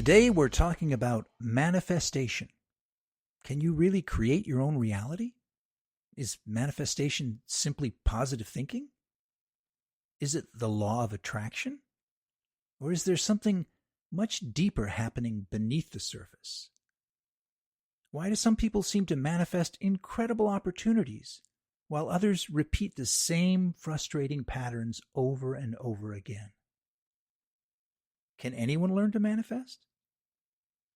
Today we're talking about manifestation. Can you really create your own reality? Is manifestation simply positive thinking? Is it the law of attraction? Or is there something much deeper happening beneath the surface? Why do some people seem to manifest incredible opportunities, while others repeat the same frustrating patterns over and over again? Can anyone learn to manifest?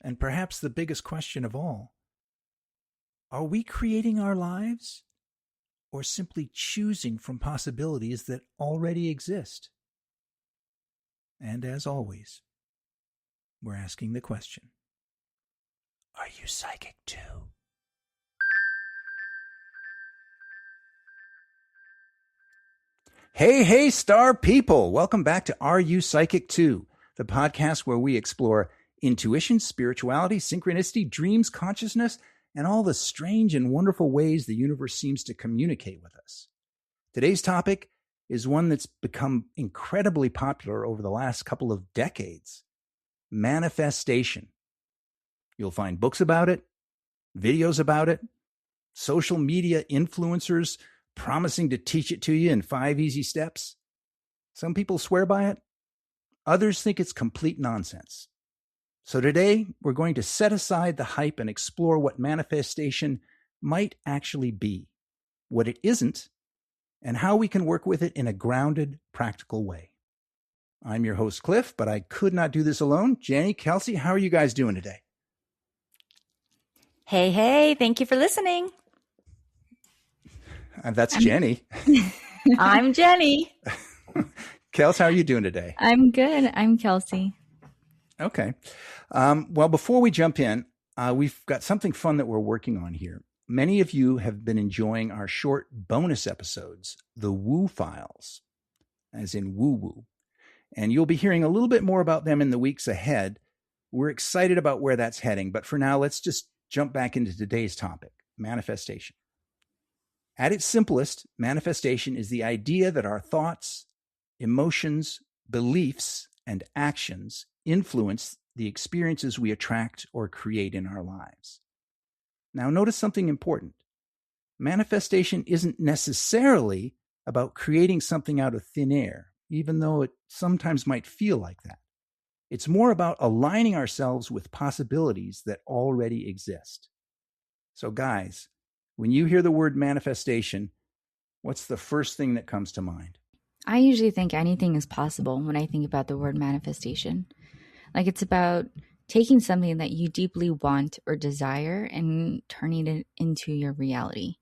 And perhaps the biggest question of all, are we creating our lives or simply choosing from possibilities that already exist? And as always, we're asking the question, are you psychic too? Hey, star people! Welcome back to Are You Psychic Too? The podcast where we explore intuition, spirituality, synchronicity, dreams, consciousness, and all the strange and wonderful ways the universe seems to communicate with us. Today's topic is one that's become incredibly popular over the last couple of decades: manifestation. You'll find books about it, videos about it, social media influencers promising to teach it to you in 5 easy steps. Some people swear by it. Others think it's complete nonsense. So today, we're going to set aside the hype and explore what manifestation might actually be, what it isn't, and how we can work with it in a grounded, practical way. I'm your host, Cliff, but I could not do this alone. Jenni, Kelsey, how are you guys doing today? Hey, thank you for listening. That's Jenni. I'm Jenni. Kels, how are you doing today? I'm good. I'm Kelsey. Okay. Well, before we jump in, we've got something fun that we're working on here. Many of you have been enjoying our short bonus episodes, the Woo Files, as in woo-woo. And you'll be hearing a little bit more about them in the weeks ahead. We're excited about where that's heading. But for now, let's just jump back into today's topic, manifestation. At its simplest, manifestation is the idea that our thoughts, emotions, beliefs, and actions influence the experiences we attract or create in our lives. Now, notice something important. Manifestation isn't necessarily about creating something out of thin air, even though it sometimes might feel like that. It's more about aligning ourselves with possibilities that already exist. So, guys, when you hear the word manifestation, what's the first thing that comes to mind? I usually think anything is possible when I think about the word manifestation. Like, it's about taking something that you deeply want or desire and turning it into your reality.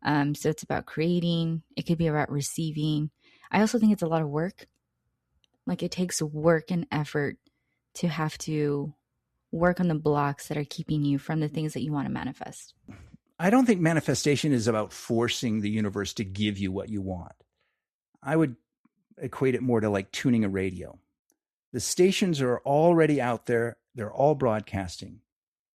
So it's about creating. It could be about receiving. I also think it's a lot of work. Like, it takes work and effort to have to work on the blocks that are keeping you from the things that you want to manifest. I don't think manifestation is about forcing the universe to give you what you want. I would equate it more to like tuning a radio. The stations are already out there. They're all broadcasting.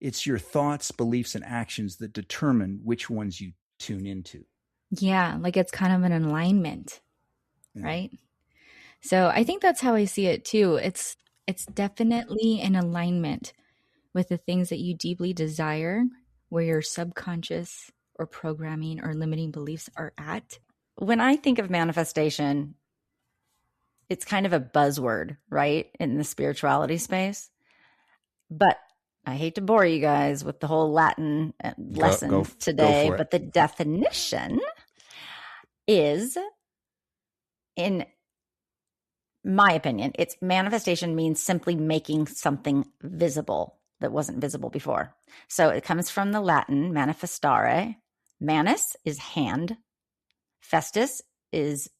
It's your thoughts, beliefs, and actions that determine which ones you tune into. Yeah, like it's kind of an alignment, right? So I think that's how I see it too. It's definitely an alignment with the things that you deeply desire, where your subconscious or programming or limiting beliefs are at. When I think of manifestation, it's kind of a buzzword, right, in the spirituality space. But I hate to bore you guys with the whole Latin lesson today, but the definition is, in my opinion, it's manifestation means simply making something visible that wasn't visible before. So it comes from the Latin manifestare. Manus is hand. Festus is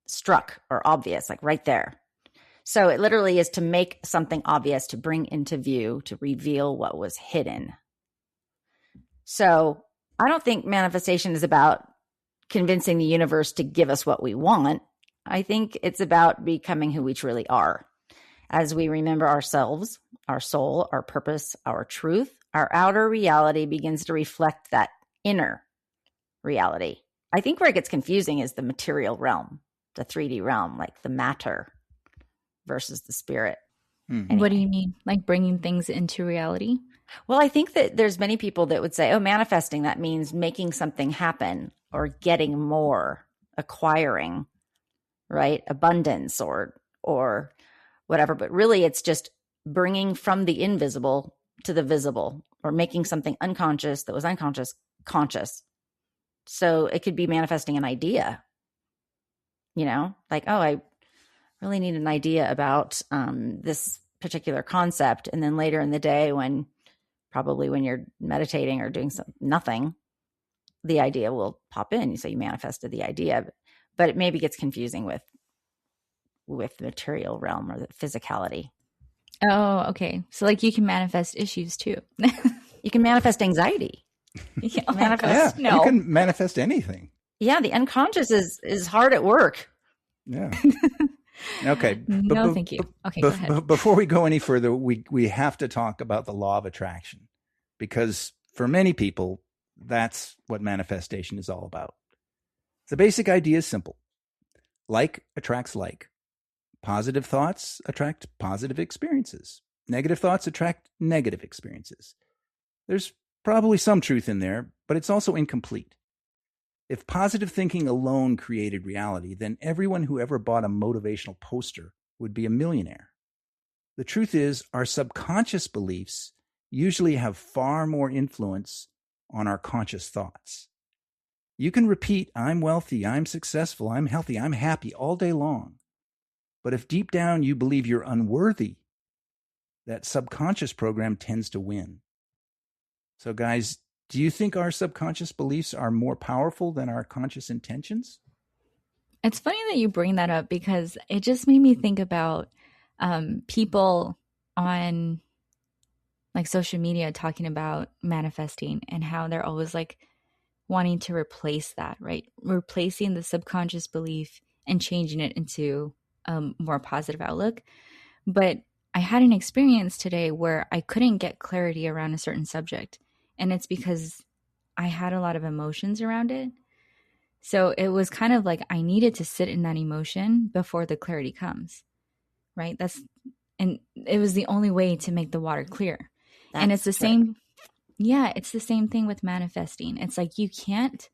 struck or obvious, like right there. So it literally is to make something obvious, to bring into view, to reveal what was hidden. So I don't think manifestation is about convincing the universe to give us what we want. I think it's about becoming who we truly are. As we remember ourselves, our soul, our purpose, our truth, our outer reality begins to reflect that inner reality. I think where it gets confusing is the material realm, the 3D realm, like the matter versus the spirit. Mhm. What do anyway. you mean? Like bringing things into reality? Well, I think that there's many people that would say, oh, manifesting, that means making something happen or getting more, acquiring, right? Abundance or whatever. But really it's just bringing from the invisible to the visible, or making something unconscious that was unconscious conscious. So it could be manifesting an idea, like, oh, I really need an idea about this particular concept. And then later in the day, probably when you're meditating or doing nothing, the idea will pop in. So you manifested the idea, but it maybe gets confusing with the material realm or the physicality. Oh, okay. So like you can manifest issues too. You can manifest anxiety. Yeah, oh my Manifest. gosh, Yeah, you no. can manifest anything. Yeah, the unconscious is hard at work. Yeah. Okay. No, thank you. Okay, go ahead. Before we go any further, we have to talk about the law of attraction, because for many people, that's what manifestation is all about. The basic idea is simple. Like attracts like. Positive thoughts attract positive experiences. Negative thoughts attract negative experiences. There's probably some truth in there, but it's also incomplete. If positive thinking alone created reality, then everyone who ever bought a motivational poster would be a millionaire. The truth is, our subconscious beliefs usually have far more influence on our conscious thoughts. You can repeat, I'm wealthy, I'm successful, I'm healthy, I'm happy all day long. But if deep down you believe you're unworthy, that subconscious program tends to win. So, guys, do you think our subconscious beliefs are more powerful than our conscious intentions? It's funny that you bring that up because it just made me think about people on like social media talking about manifesting and how they're always like wanting to replace that, right? Replacing the subconscious belief and changing it into a more positive outlook. But I had an experience today where I couldn't get clarity around a certain subject. And it's because I had a lot of emotions around it. So it was kind of like I needed to sit in that emotion before the clarity comes, right? And it was the only way to make the water clear. And it's the same. Yeah, it's the same thing with manifesting. It's like you can't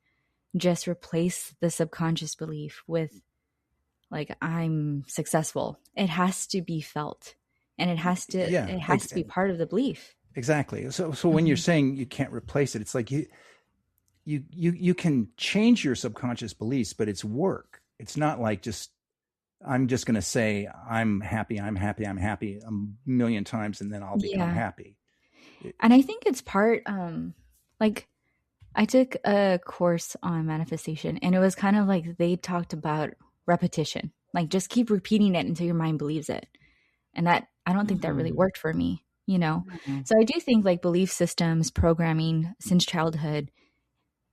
just replace the subconscious belief with like I'm successful. It has to be felt, and it has to be part of the belief. Exactly. So when you're saying you can't replace it, it's like you can change your subconscious beliefs, but it's work. It's not like I'm just going to say I'm happy a million times and then I'll become happy. And I think it's part like I took a course on manifestation, and it was kind of like they talked about repetition. Like just keep repeating it until your mind believes it. And that I don't think that really worked for me, So I do think like belief systems, programming since childhood,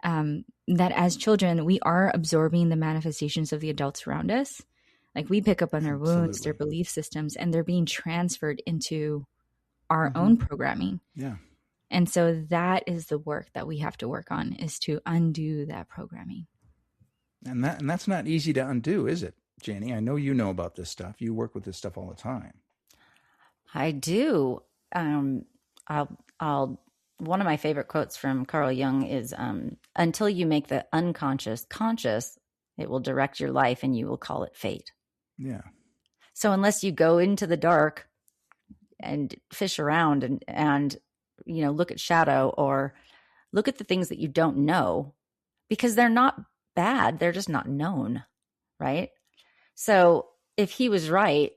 that as children, we are absorbing the manifestations of the adults around us. Like we pick up on their wounds, their belief systems, and they're being transferred into our own programming. Yeah. And so that is the work that we have to work on, is to undo that programming. And that's not easy to undo, is it, Jenni? I know you know about this stuff. You work with this stuff all the time. I do. One of my favorite quotes from Carl Jung is, until you make the unconscious conscious, it will direct your life and you will call it fate. Yeah. So unless you go into the dark and fish around and look at shadow or look at the things that you don't know, because they're not bad, they're just not known, right? So if he was right,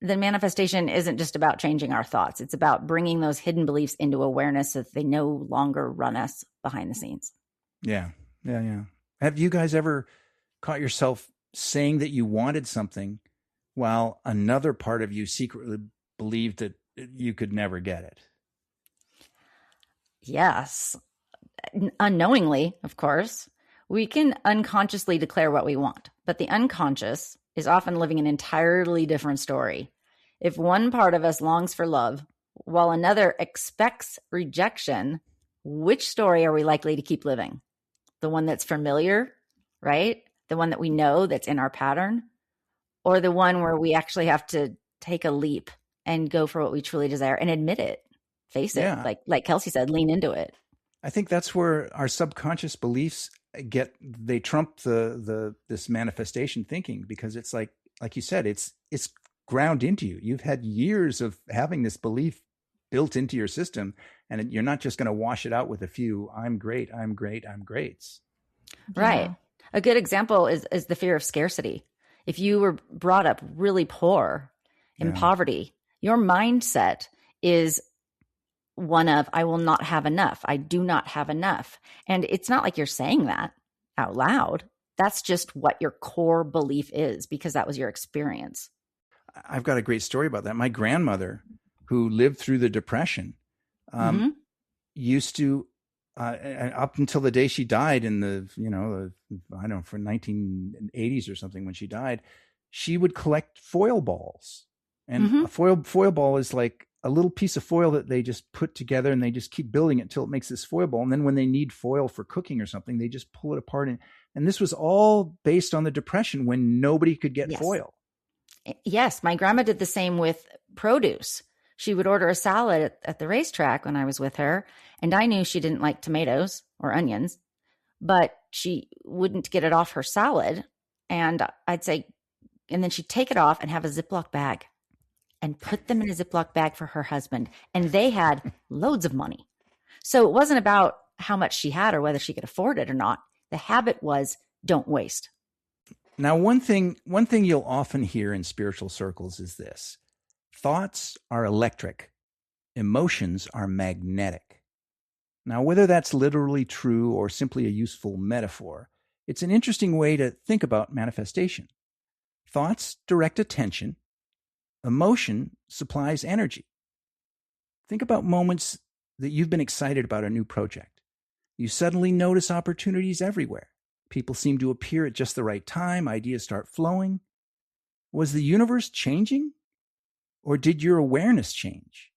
then manifestation isn't just about changing our thoughts. It's about bringing those hidden beliefs into awareness so that they no longer run us behind the scenes. Yeah. Have you guys ever caught yourself saying that you wanted something while another part of you secretly believed that you could never get it? Yes. Unknowingly, of course. We can unconsciously declare what we want, but the unconscious is often living an entirely different story. If one part of us longs for love while another expects rejection, which story are we likely to keep living? The one that's familiar, right? The one that we know that's in our pattern, or the one where we actually have to take a leap and go for what we truly desire and admit it, face it. Yeah. Like Kelsey said, lean into it. I think that's where our subconscious beliefs they trump this manifestation thinking, because it's like you said, it's ground into you. You've had years of having this belief built into your system, and you're not just going to wash it out with a few I'm great, I'm great, I'm greats. Right. Yeah. A good example is the fear of scarcity. If you were brought up really poor in poverty, your mindset is one of, I will not have enough. I do not have enough. And it's not like you're saying that out loud. That's just what your core belief is, because that was your experience. I've got a great story about that. My grandmother, who lived through the Depression, used to, up until the day she died in the, I don't know, for 1980s or something, when she died, she would collect foil balls. And a foil ball is like a little piece of foil that they just put together, and they just keep building it until it makes this foil ball. And then when they need foil for cooking or something, they just pull it apart. And this was all based on the Depression, when nobody could get foil. Yes. My grandma did the same with produce. She would order a salad at the racetrack when I was with her, and I knew she didn't like tomatoes or onions, but she wouldn't get it off her salad. And I'd say, and then she'd take it off and have a Ziploc bag and put them in a Ziploc bag for her husband. And they had loads of money. So it wasn't about how much she had or whether she could afford it or not. The habit was, don't waste. Now, one thing you'll often hear in spiritual circles is this: thoughts are electric, emotions are magnetic. Now, whether that's literally true or simply a useful metaphor, it's an interesting way to think about manifestation. Thoughts direct attention. Emotion supplies energy. Think about moments that you've been excited about a new project. You suddenly notice opportunities everywhere. People seem to appear at just the right time. Ideas start flowing. Was the universe changing? Or did your awareness change?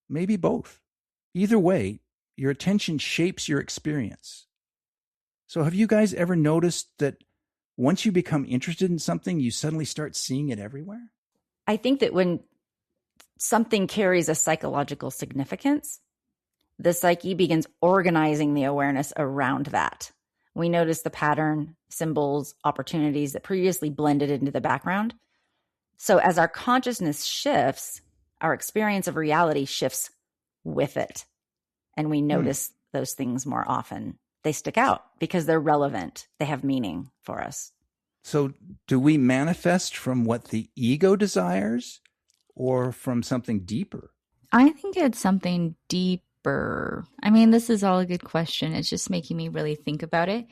Maybe both. Either way, your attention shapes your experience. So have you guys ever noticed that once you become interested in something, you suddenly start seeing it everywhere? I think that when something carries a psychological significance, the psyche begins organizing the awareness around that. We notice the pattern, symbols, opportunities that previously blended into the background. So as our consciousness shifts, our experience of reality shifts with it. And we notice those things more often. They stick out because they're relevant. They have meaning for us. So do we manifest from what the ego desires or from something deeper? I think it's something deeper. I mean, this is all a good question. It's just making me really think about it,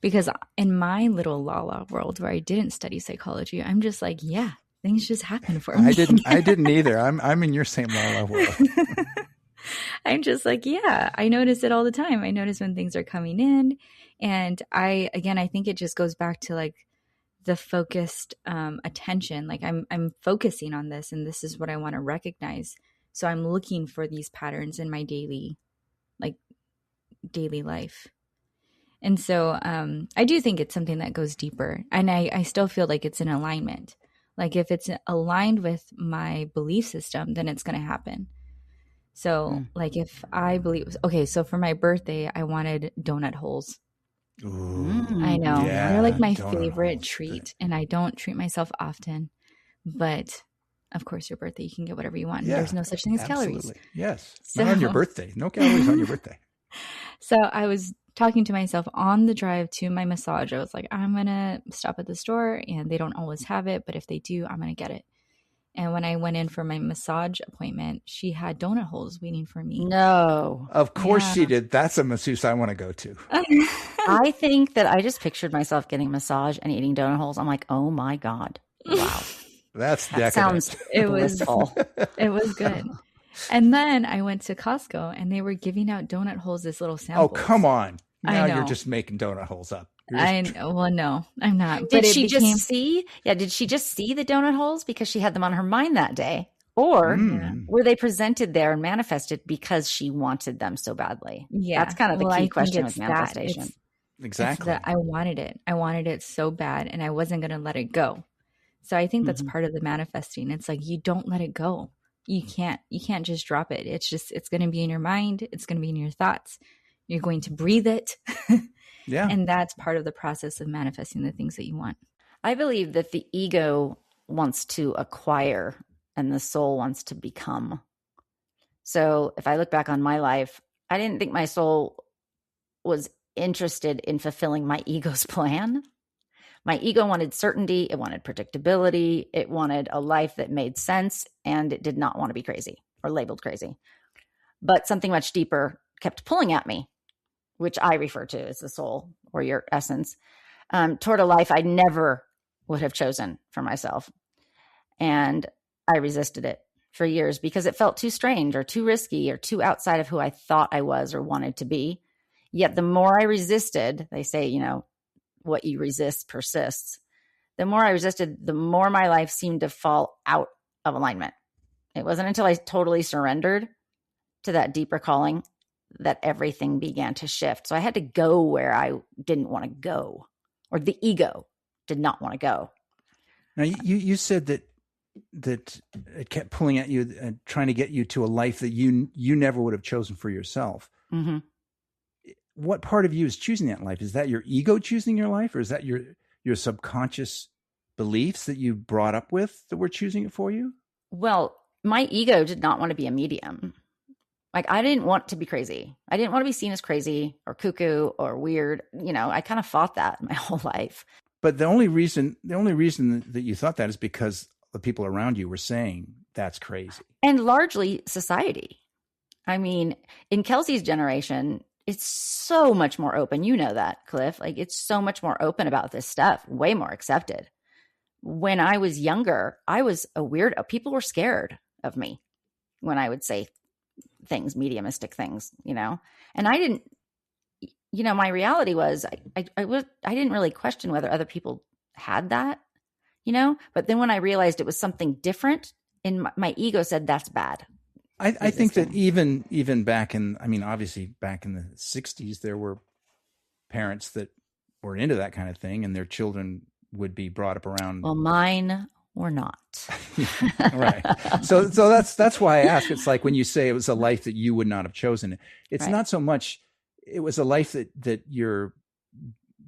because in my little la-la world where I didn't study psychology, I'm just like, yeah, things just happen for me. I didn't either. I'm in your same la-la world. I'm just like, yeah, I notice it all the time. I notice when things are coming in. And I think it just goes back to like the focused attention. Like I'm focusing on this, and this is what I want to recognize. So I'm looking for these patterns in my daily life. And so I do think it's something that goes deeper. And I still feel like it's in alignment. Like if it's aligned with my belief system, then it's going to happen. So like if I believe, okay, so for my birthday, I wanted donut holes. Ooh, I know. yeah, They're like my donut favorite holes. treat, and I don't treat myself often. But of course, your birthday, you can get whatever you want. Yeah, There's no such thing as absolutely. calories. Yes. So- Not on your birthday. No calories on your birthday. So I was talking to myself on the drive to my massage. I was like, I'm going to stop at the store, and they don't always have it, but if they do, I'm going to get it. And when I went in for my massage appointment, she had donut holes waiting for me. No. Of course Yeah. she did. That's a masseuse I want to go to. I think that I just pictured myself getting a massage and eating donut holes. I'm like, oh my God. Wow. That's That decadent. sounds It was- blissful. It was good. And then I went to Costco, and they were giving out donut holes as little samples. Oh, come on. Now I you're know. just making donut holes up. Well, no, I'm not. Did But it she became- just see? Yeah. Did she just see the donut holes because she had them on her mind that day? Or were they presented there and manifested because she wanted them so badly? Yeah. That's kind of the Well, I key think question it's with that. manifestation. It's Exactly. that I wanted it. I wanted it so bad, and I wasn't going to let it go. So I think that's part of the manifesting. It's like you don't let it go. You can't just drop it. It's going to be in your mind. It's going to be in your thoughts. You're going to breathe it. Yeah. And that's part of the process of manifesting the things that you want. I believe that the ego wants to acquire and the soul wants to become. So if I look back on my life, I didn't think my soul was interested in fulfilling my ego's plan. My ego wanted certainty. It wanted predictability. It wanted a life that made sense, and it did not want to be crazy or labeled crazy. But something much deeper kept pulling at me, which I refer to as the soul or your essence, toward a life I never would have chosen for myself. And I resisted it for years because it felt too strange or too risky or too outside of who I thought I was or wanted to be. Yet the more I resisted, they say, what you resist persists. The more I resisted, the more my life seemed to fall out of alignment. It wasn't until I totally surrendered to that deeper calling that everything began to shift. So I had to go where I didn't want to go, or the ego did not want to go. Now, you said that it kept pulling at you and trying to get you to a life that you never would have chosen for yourself. Mm-hmm. What part of you is choosing that life? Is that your ego choosing your life, or is that your subconscious beliefs that you brought up with that were choosing it for you? Well, my ego did not want to be a medium. Like, I didn't want to be crazy. I didn't want to be seen as crazy or cuckoo or weird. I kind of fought that my whole life. But the only reason that you thought that is because the people around you were saying that's crazy. And largely society. I mean, in Kelsey's generation, it's so much more open. You know that, Cliff. Like, it's so much more open about this stuff, way more accepted. When I was younger, I was a weirdo. People were scared of me when I would say things, mediumistic things, and I didn't, my reality was I didn't really question whether other people had that, but then when I realized it was something different, my ego said that's bad. I think that even back obviously back in the 60s, there were parents that were into that kind of thing, and their children would be brought up around. Well, mine were not. Right. So that's why I ask. It's like when you say it was a life that you would not have chosen. It's right. Not so much. It was a life that your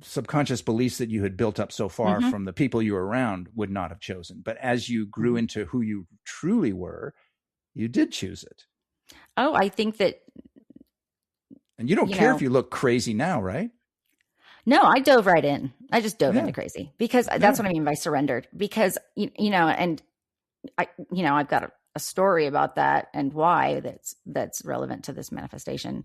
subconscious beliefs that you had built up so far from the people you were around would not have chosen. But as you grew into who you truly were, you did choose it. Oh, I think that. And you don't care if you look crazy now, right? No, I dove right in. I just dove into crazy because that's what I mean by surrendered. Because, and I've got a story about that and why that's relevant to this manifestation.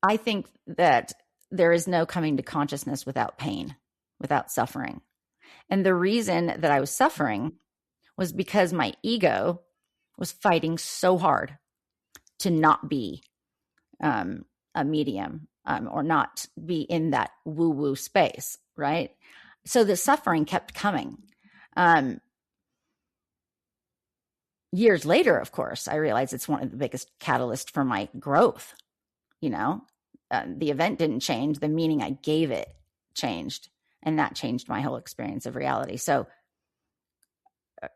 I think that there is no coming to consciousness without pain, without suffering. And the reason that I was suffering was because my ego was fighting so hard to not be a medium or not be in that woo-woo space, right? So the suffering kept coming. Years later, of course, I realized it's one of the biggest catalysts for my growth. The event didn't change. The meaning I gave it changed. And that changed my whole experience of reality. So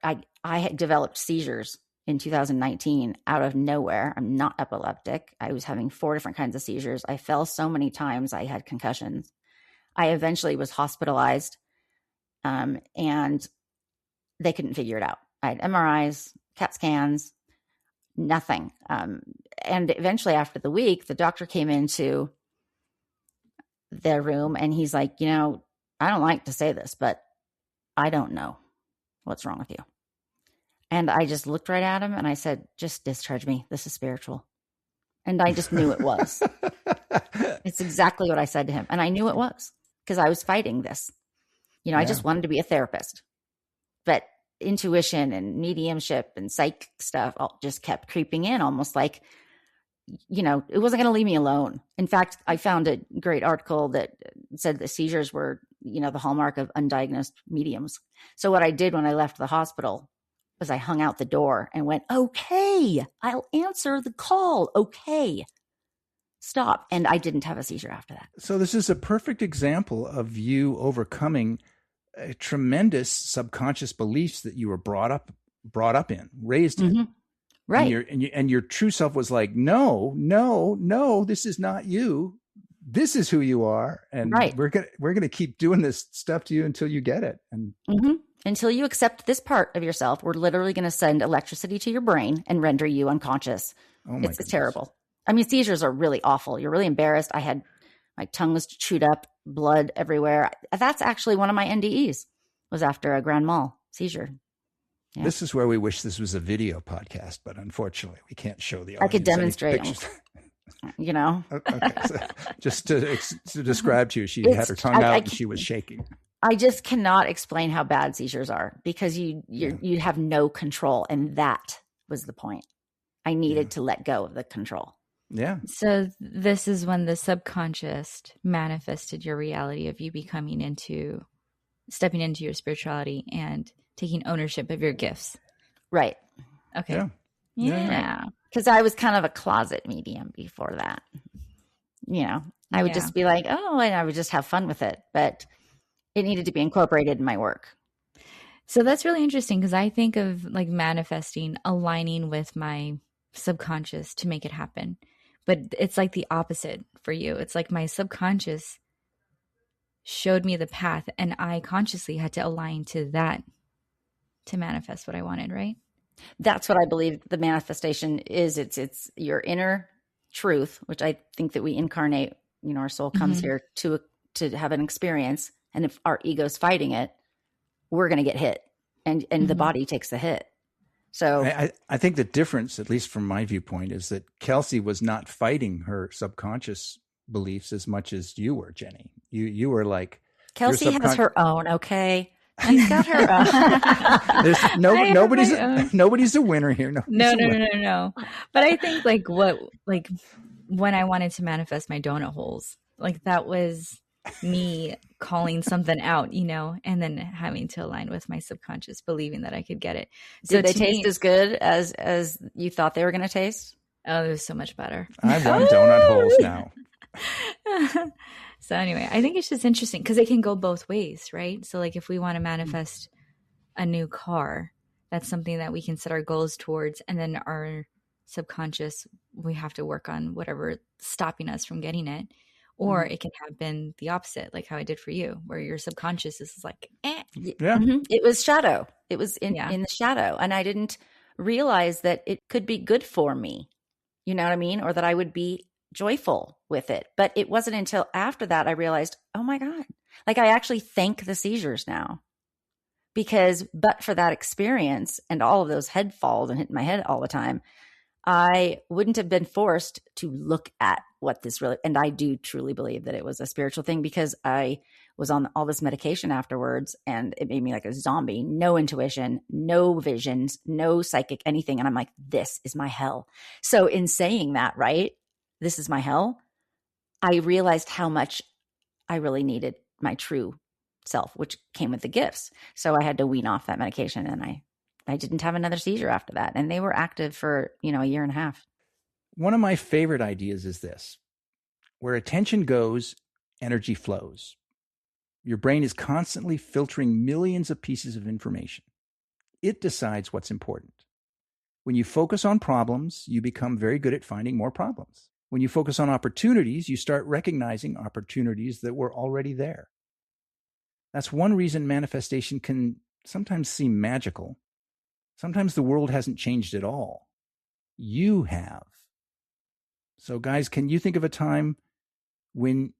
I had developed seizures in 2019 out of nowhere. I'm not epileptic. I was having 4 different kinds of seizures. I fell so many times. I had concussions. I eventually was hospitalized, and they couldn't figure it out. I had MRIs, CAT scans, nothing. And eventually after the week, the doctor came into their room and he's like, I don't like to say this, but I don't know what's wrong with you. And I just looked right at him and I said, just discharge me. This is spiritual. And I just knew it was. It's exactly what I said to him. And I knew it was because I was fighting this. I just wanted to be a therapist. But intuition and mediumship and psych stuff all just kept creeping in, almost like, it wasn't going to leave me alone. In fact, I found a great article that said that seizures were, the hallmark of undiagnosed mediums. So what I did when I left the hospital was I hung out the door and went, okay, I'll answer the call. Okay, stop. And I didn't have a seizure after that. So this is a perfect example of you overcoming tremendous subconscious beliefs that you were brought up in, raised in. Mm-hmm. Right. And your true self was like, no, this is not you. This is who you are. And right. we're going to keep doing this stuff to you until you get it. And until you accept this part of yourself, we're literally going to send electricity to your brain and render you unconscious. oh my It's terrible. I mean, seizures are really awful. You're really embarrassed. My tongue was chewed up, blood everywhere. That's actually one of my NDEs, was after a grand mal seizure. Yeah. This is where we wish this was a video podcast, but unfortunately we can't show the audience. I could demonstrate, Okay, so just to describe to you, she had her tongue out and she was shaking. I just cannot explain how bad seizures are, because you have no control, and that was the point. I needed to let go of the control. Yeah. So this is when the subconscious manifested your reality of you stepping into your spirituality and taking ownership of your gifts. Right. Okay. Yeah. Because I was kind of a closet medium before that. I would just be like, oh, and I would just have fun with it. But it needed to be incorporated in my work. So that's really interesting, because I think of like manifesting, aligning with my subconscious to make it happen. But it's like the opposite for you. It's like my subconscious showed me the path, and I consciously had to align to that to manifest what I wanted, right? That's what I believe the manifestation is. It's your inner truth, which I think that we incarnate. Our soul comes here to have an experience, and if our ego's fighting it, we're going to get hit, and the body takes the hit. So I think the difference, at least from my viewpoint, is that Kelsey was not fighting her subconscious beliefs as much as you were, Jenni. You were like, Kelsey has her own. Okay. She's got her own. There's nobody's a winner here. No. But I think when I wanted to manifest my donut holes, like that was me calling something out, and then having to align with my subconscious, believing that I could get it. Did they taste as good as you thought they were going to taste? Oh, it was so much better. I want donut holes now. So anyway, I think it's just interesting because it can go both ways, right? So like if we want to manifest a new car, that's something that we can set our goals towards, and then our subconscious, we have to work on whatever stopping us from getting it. Or it can have been the opposite, like how I did for you, where your subconscious is like, eh. Yeah. It was shadow. It was in the shadow. And I didn't realize that it could be good for me. You know what I mean? Or that I would be joyful with it. But it wasn't until after that I realized, oh my God, like I actually thank the seizures now. Because but for that experience and all of those head falls and hitting my head all the time, I wouldn't have been forced to look at what this really, and I do truly believe that it was a spiritual thing, because I was on all this medication afterwards and it made me like a zombie, no intuition, no visions, no psychic anything. And I'm like, this is my hell. So in saying that, right, this is my hell, I realized how much I really needed my true self, which came with the gifts. So I had to wean off that medication, and I didn't have another seizure after that. And they were active for, a year and a half. One of my favorite ideas is this: where attention goes, energy flows. Your brain is constantly filtering millions of pieces of information. It decides what's important. When you focus on problems, you become very good at finding more problems. When you focus on opportunities, you start recognizing opportunities that were already there. That's one reason manifestation can sometimes seem magical. Sometimes the world hasn't changed at all. You have. So guys, can you think of a time when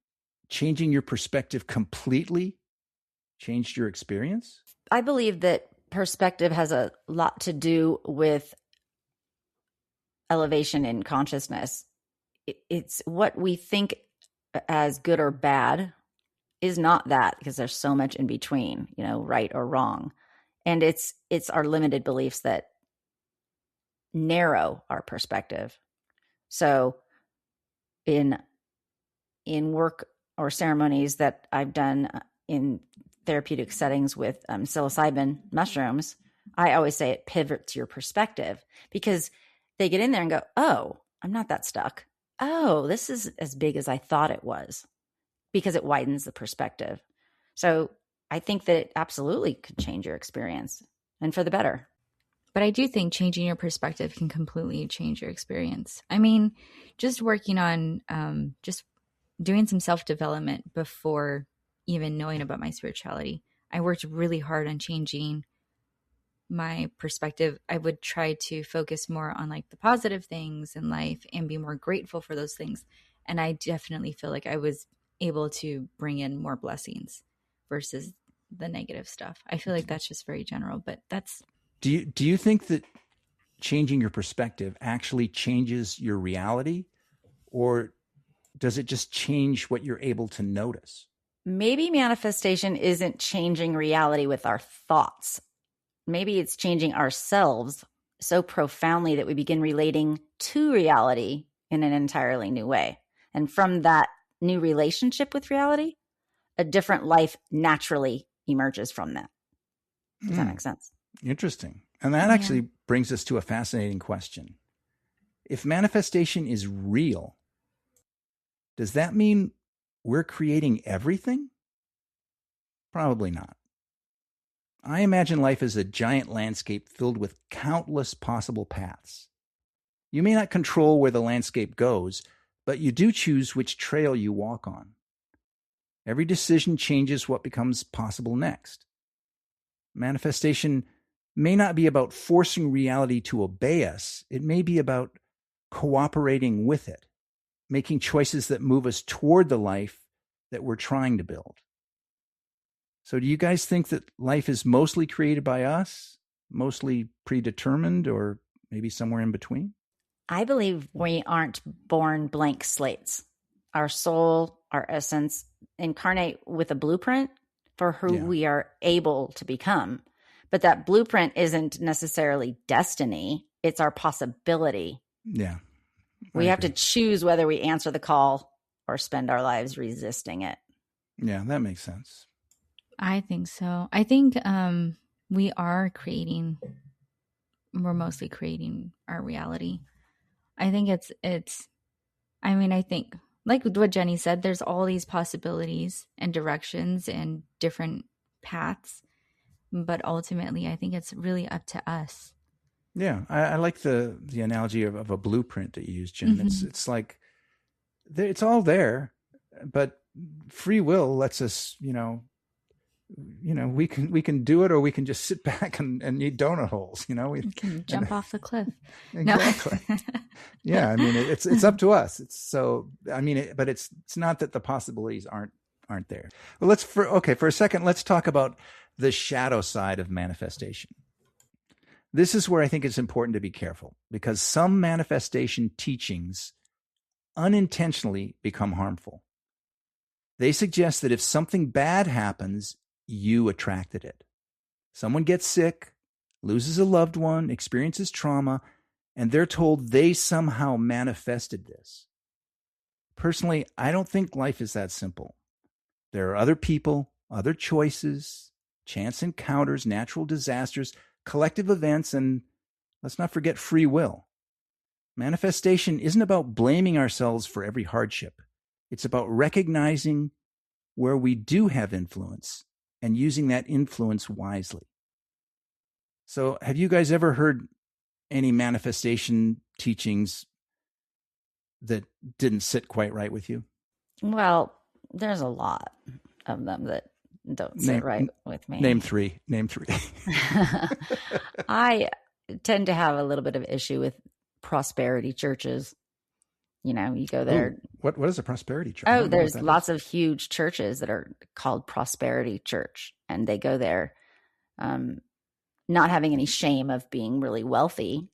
changing your perspective completely changed your experience? I believe that perspective has a lot to do with elevation in consciousness. It's what we think as good or bad is not that, because there's so much in between, right or wrong. And it's our limited beliefs that narrow our perspective. So in work or ceremonies that I've done in therapeutic settings with psilocybin mushrooms, I always say it pivots your perspective, because they get in there and go, oh, I'm not that stuck. Oh, this is as big as I thought it was, because it widens the perspective. So I think that it absolutely could change your experience, and for the better. But I do think changing your perspective can completely change your experience. I mean, just working on just doing some self-development before even knowing about my spirituality, I worked really hard on changing my perspective. I would try to focus more on like the positive things in life and be more grateful for those things. And I definitely feel like I was able to bring in more blessings versus the negative stuff. I feel like that's just very general, but that's... Do you think that changing your perspective actually changes your reality, or does it just change what you're able to notice? Maybe manifestation isn't changing reality with our thoughts. Maybe it's changing ourselves so profoundly that we begin relating to reality in an entirely new way. And from that new relationship with reality, a different life naturally emerges from that. Does that make sense? Interesting. And that actually brings us to a fascinating question. If manifestation is real, does that mean we're creating everything? Probably not. I imagine life as a giant landscape filled with countless possible paths. You may not control where the landscape goes, but you do choose which trail you walk on. Every decision changes what becomes possible next. Manifestation may not be about forcing reality to obey us. It may be about cooperating with it, making choices that move us toward the life that we're trying to build. So do you guys think that life is mostly created by us, mostly predetermined, or maybe somewhere in between? I believe we aren't born blank slates. Our soul, our essence incarnate with a blueprint for who we are able to become. But that blueprint isn't necessarily destiny. It's our possibility. Yeah. We have to choose whether we answer the call or spend our lives resisting it. Yeah, that makes sense. I think so. I think we're mostly creating our reality. I think I think like what Jenni said, there's all these possibilities and directions and different paths, but ultimately I think it's really up to us. Yeah, I like the analogy of a blueprint that you use, Jen. Mm-hmm. It's like it's all there, but free will lets us, we can do it, or we can just sit back and eat donut holes. We can jump off the cliff. Exactly. No. Yeah, I mean it's up to us. But it's not that the possibilities aren't there. Well, for a second, let's talk about the shadow side of manifestation. This is where I think it's important to be careful, because some manifestation teachings unintentionally become harmful. They suggest that if something bad happens, you attracted it. Someone gets sick, loses a loved one, experiences trauma, and they're told they somehow manifested this. Personally, I don't think life is that simple. There are other people, other choices, chance encounters, natural disasters, collective events, and let's not forget free will. Manifestation isn't about blaming ourselves for every hardship. It's about recognizing where we do have influence and using that influence wisely. So, have you guys ever heard any manifestation teachings that didn't sit quite right with you? Well, there's a lot of them that don't sit right with me. Name three. I tend to have a little bit of issue with prosperity churches. You go there. What is a prosperity church? Oh, there's lots of huge churches that are called prosperity church, and they go there not having any shame of being really wealthy.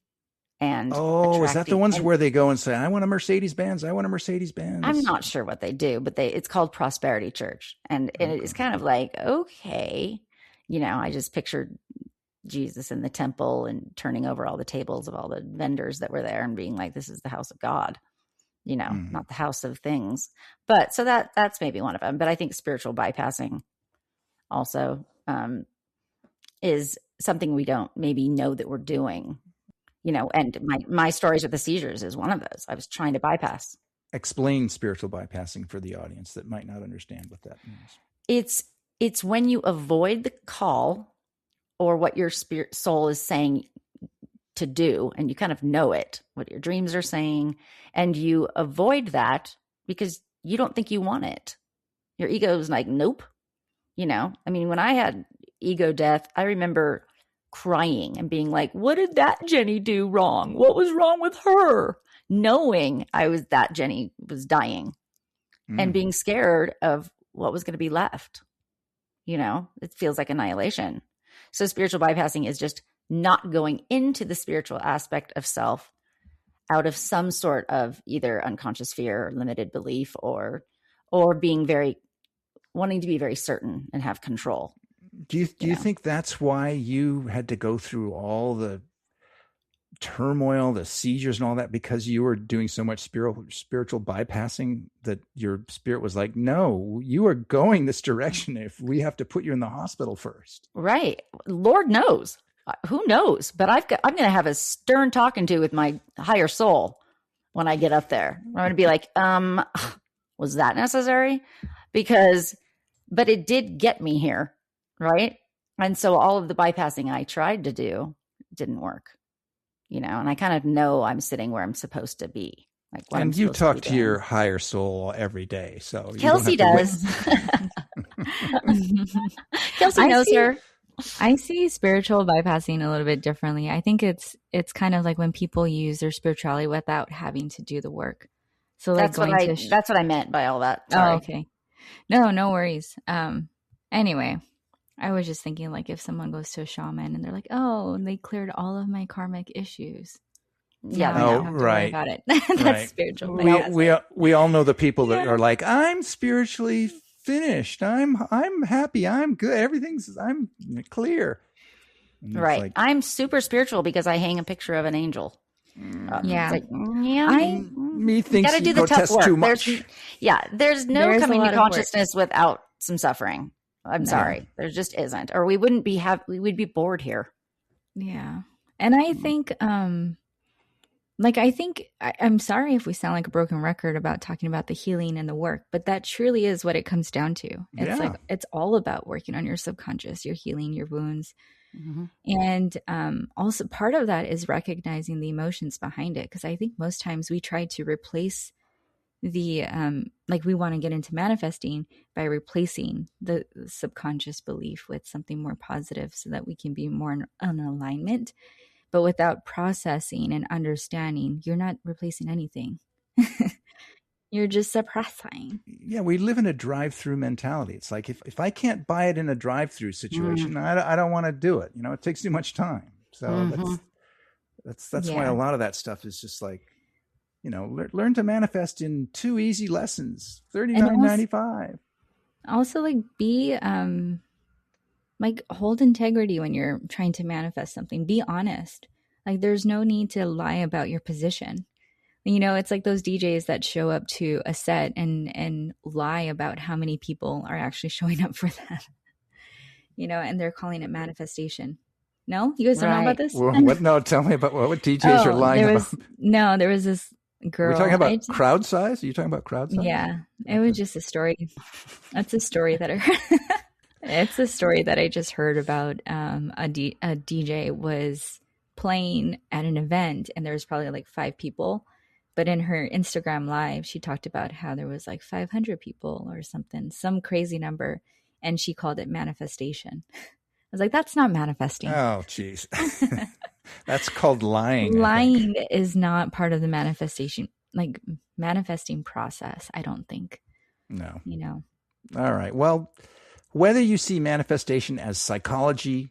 And is that the ones where they go and say, I want a Mercedes-Benz, I want a Mercedes-Benz? I'm not sure what they do, but it's called prosperity church. And it's kind of like, okay, I just pictured Jesus in the temple and turning over all the tables of all the vendors that were there and being like, this is the house of God, not the house of things. But so that's maybe one of them. But I think spiritual bypassing also is something we don't maybe know that we're doing. And my stories with the seizures is one of those. I was trying to bypass. Explain spiritual bypassing for the audience that might not understand what that means. It's it's when you avoid the call or what your spirit soul is saying to do, and you kind of know it, what your dreams are saying, and you avoid that because you don't think you want it. Your ego is like, nope. I mean, when I had ego death, I remember crying and being like, what did that Jenny do wrong? What was wrong with her? Knowing that Jenny was dying and being scared of what was going to be left. It feels like annihilation. So spiritual bypassing is just not going into the spiritual aspect of self out of some sort of either unconscious fear or limited belief or wanting to be very certain and have control. Do you think that's why you had to go through all the turmoil, the seizures and all that, because you were doing so much spiritual bypassing that your spirit was like, no, you are going this direction if we have to put you in the hospital first? Right. Lord knows. Who knows? But I'm going to have a stern talking to with my higher soul when I get up there. I'm going to be like, was that necessary? But it did get me here. Right. And so all of the bypassing I tried to do didn't work, and I kind of know I'm sitting where I'm supposed to be. Like, and you talk to your higher soul every day. So Kelsey does. Kelsey knows her. I see spiritual bypassing a little bit differently. I think it's kind of like when people use their spirituality without having to do the work. So like that's what I meant by all that. Sorry. Oh, okay. No worries. Anyway, I was just thinking like if someone goes to a shaman and they're like, oh, they cleared all of my karmic issues. Yeah. I don't have to worry about it. That's right. spiritual. We all know the people that are like, I'm spiritually finished. I'm happy. I'm good. I'm clear. Right. Like, I'm super spiritual because I hang a picture of an angel. Yeah. Like, me thinks gotta do you the tough protest work. too much. There's no coming to consciousness without some suffering. I'm sorry. There just isn't. Or we wouldn't be we'd be bored here. Yeah. And I think I'm sorry if we sound like a broken record about talking about the healing and the work, but that truly is what it comes down to. It's like, it's all about working on your subconscious, your healing, your wounds. Mm-hmm. And also part of that is recognizing the emotions behind it. Because I think most times we try to replace the, we want to get into manifesting by replacing the subconscious belief with something more positive so that we can be more in alignment. But without processing and understanding, you're not replacing anything. You're just suppressing. Yeah, we live in a drive-through mentality. It's like if I can't buy it in a drive-through situation, I don't want to do it. It takes too much time. So that's why a lot of that stuff is just like, learn to manifest in 2 easy lessons, $39.95. Also, like be hold integrity when you're trying to manifest something. Be honest. Like there's no need to lie about your position. It's like those DJs that show up to a set and lie about how many people are actually showing up for them. And they're calling it manifestation. No, you guys don't know about this? Well, what? No, tell me about what DJs are lying about. No, there was this girl. We're talking about crowd size? Are you talking about crowd size? Yeah, it was just a story. That's a story that I heard. It's a story that I just heard about. A DJ was playing at an event and there was probably like 5 people. But in her Instagram live, she talked about how there was like 500 people or something, some crazy number. And she called it manifestation. I was like, that's not manifesting. Oh, geez. That's called lying. Lying is not part of the manifesting process, I don't think. No. All right. Well, whether you see manifestation as psychology,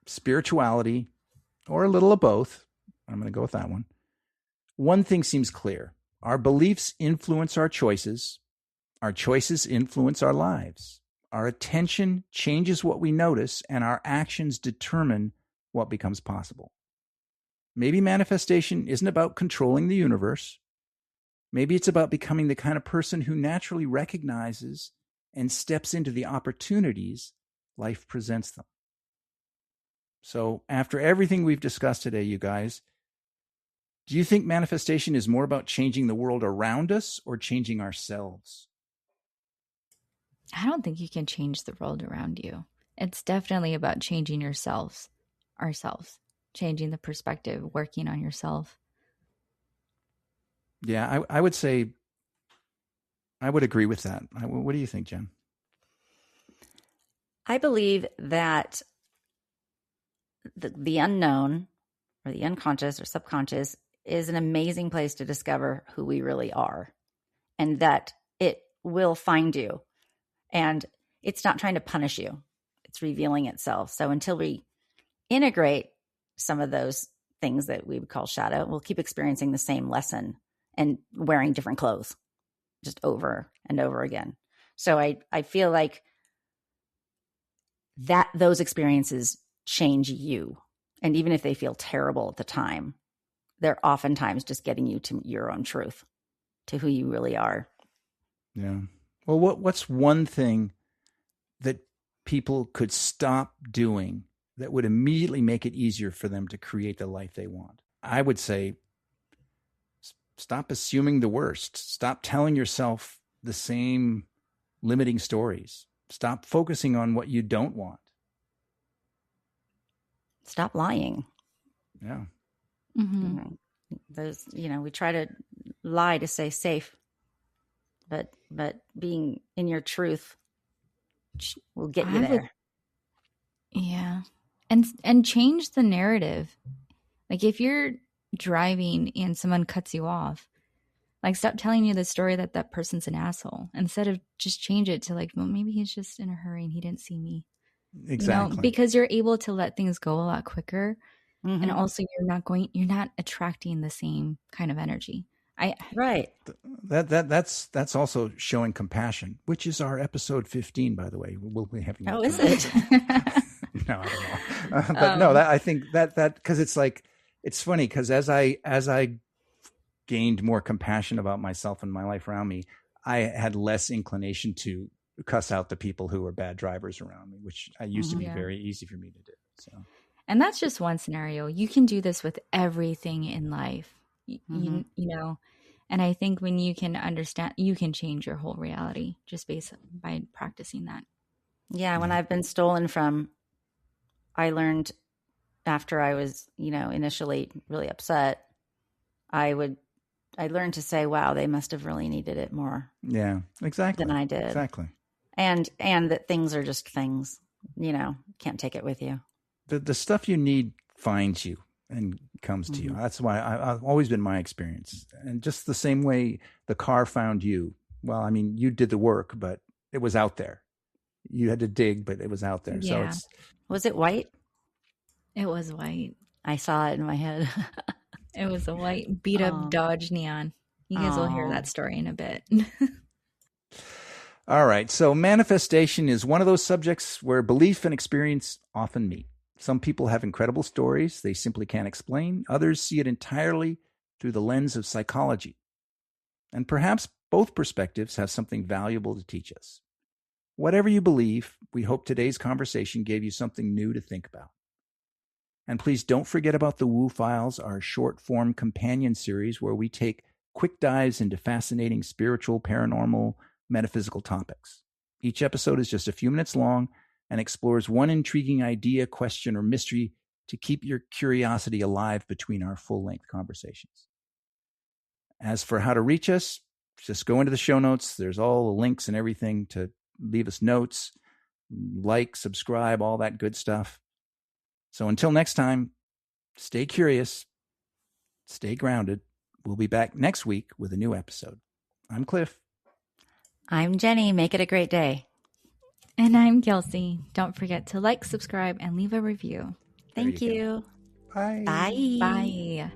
spirituality, or a little of both, I'm going to go with that one. One thing seems clear. Our beliefs influence our choices. Our choices influence our lives. Our attention changes what we notice, and our actions determine what becomes possible. Maybe manifestation isn't about controlling the universe. Maybe it's about becoming the kind of person who naturally recognizes and steps into the opportunities life presents them. So after everything we've discussed today, you guys, do you think manifestation is more about changing the world around us or changing ourselves? I don't think you can change the world around you. It's definitely about changing ourselves, changing the perspective, working on yourself. Yeah, I would say I would agree with that. What do you think, Jen? I believe that the unknown or the unconscious or subconscious is an amazing place to discover who we really are, and that it will find you. And it's not trying to punish you. It's revealing itself. So until we integrate some of those things that we would call shadow, we'll keep experiencing the same lesson and wearing different clothes just over and over again. So I feel like that those experiences change you. And even if they feel terrible at the time, they're oftentimes just getting you to your own truth, to who you really are. Yeah. Well, what's one thing that people could stop doing that would immediately make it easier for them to create the life they want? I would say stop assuming the worst. Stop telling yourself the same limiting stories. Stop focusing on what you don't want. Stop lying. Yeah. Mm-hmm. Those, we try to lie to stay safe, but being in your truth will get you there. Yeah. And change the narrative. Like if you're driving and someone cuts you off, like stop telling you the story that that person's an asshole. Instead of just change it to like, well, maybe he's just in a hurry and he didn't see me. Exactly. Because you're able to let things go a lot quicker. Mm-hmm. And also you're not attracting the same kind of energy. Right. That's also showing compassion, which is our episode 15, by the way. We'll be having. Oh, is it? No, I don't know. But no, I think that because it's like, it's funny because as I gained more compassion about myself and my life around me, I had less inclination to cuss out the people who were bad drivers around me, which I used to be very easy for me to do. So, and that's just one scenario. You can do this with everything in life, you know. And I think when you can understand, you can change your whole reality just by practicing that. Yeah, when I've been stolen from, I learned after I was, initially really upset, I learned to say, wow, they must have really needed it more. Yeah, exactly. Than I did. Exactly. And that things are just things, can't take it with you. The stuff you need finds you and comes to you. That's why I've always been my experience. And just the same way the car found you. Well, I mean, you did the work, but it was out there. You had to dig, but it was out there. Yeah. So was it white? It was white. I saw it in my head. It was a white beat up Dodge Neon. You guys will hear that story in a bit. All right. So manifestation is one of those subjects where belief and experience often meet. Some people have incredible stories they simply can't explain. Others see it entirely through the lens of psychology. And perhaps both perspectives have something valuable to teach us. Whatever you believe, we hope today's conversation gave you something new to think about. And please don't forget about the Woo Files, our short-form companion series where we take quick dives into fascinating spiritual, paranormal, metaphysical topics. Each episode is just a few minutes long and explores one intriguing idea, question, or mystery to keep your curiosity alive between our full-length conversations. As for how to reach us, just go into the show notes. There's all the links and everything to leave us notes, like, subscribe, all that good stuff. So until next time, stay curious, stay grounded. We'll be back next week with a new episode. I'm Cliff. I'm Jenny. Make it a great day. And I'm Kelsey. Don't forget to like, subscribe, and leave a review. Thank you. Bye. Bye. Bye.